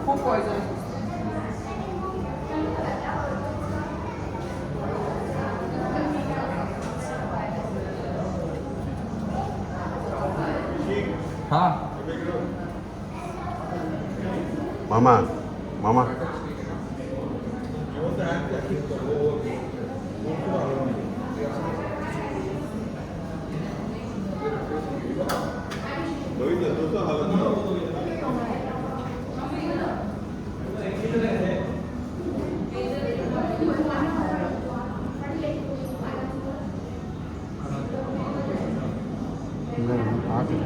Food poison. हाँ மாமா மாமா பார்க்கல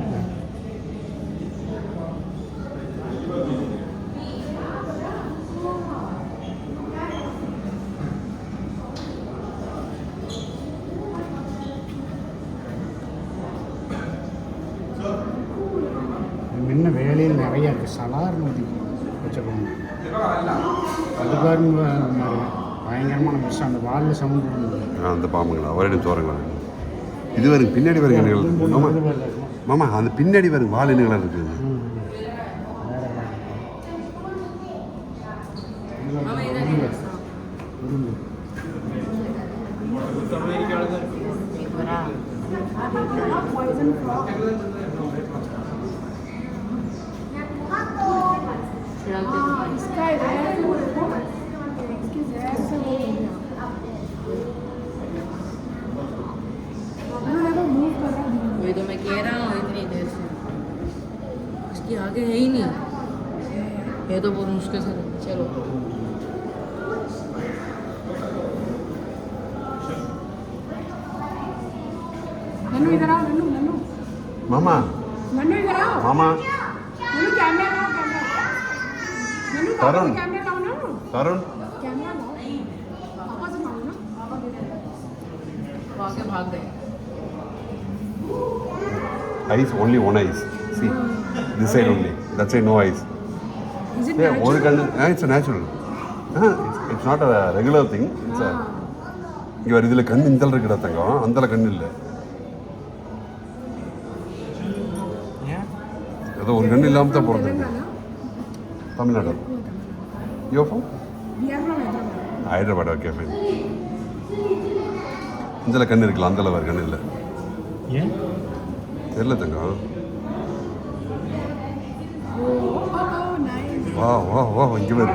முன்ன வேலையில் நிறைய இருக்குது சலார் நதி வச்சுருக்காங்க அது பாருங்க பயங்கரமான மிஸ் அந்த வாலில் சவுண்ட் இருந்தது அந்த பாம்புங்களா ஒரே சோறுங்களா இது வருங்க பின்னாடி வருங்க மாமா மாமா அந்த பின்னாடி வருங்க வால் இனங்களாக இருக்குங்க वही तो मैं कह रहा हूँ इतनी देर से इसकी आगे है ही नहीं ये तो बहुत मुश्किल से चलो नन्नू इधर आओ नन्नू नन्नू மாமா नन्नू इधर आओ மாமா नन्नू कैमरा लाओ कैमरा नन्नू पापा तरुण। से कैमरा लाओ ना தருண் कैमरा लाओ पापा से मांगो ना पापा दे दे वो आगे भाग गए eyes only one eyes see this side only that side no eyes Is it ஒரு கண்ணு it's natural it's not a regular thing it's இங்கே இதில் கண் இந்தல் இருக்கிற தங்கம் அந்தல கண் இல்லை ஏதோ ஒரு கண் இல்லாமல் தான் பிறந்திருக்கு தமிழ்நாடு யோஃபம் We are from Hyderabad. Hyderabad okay fine இதில் கண் இருக்கலாம் அந்தல வேறு கண் இல்லை ஏன் தெரியல தங்கம் Oh, nice. வா வா வா இங்கே வேறு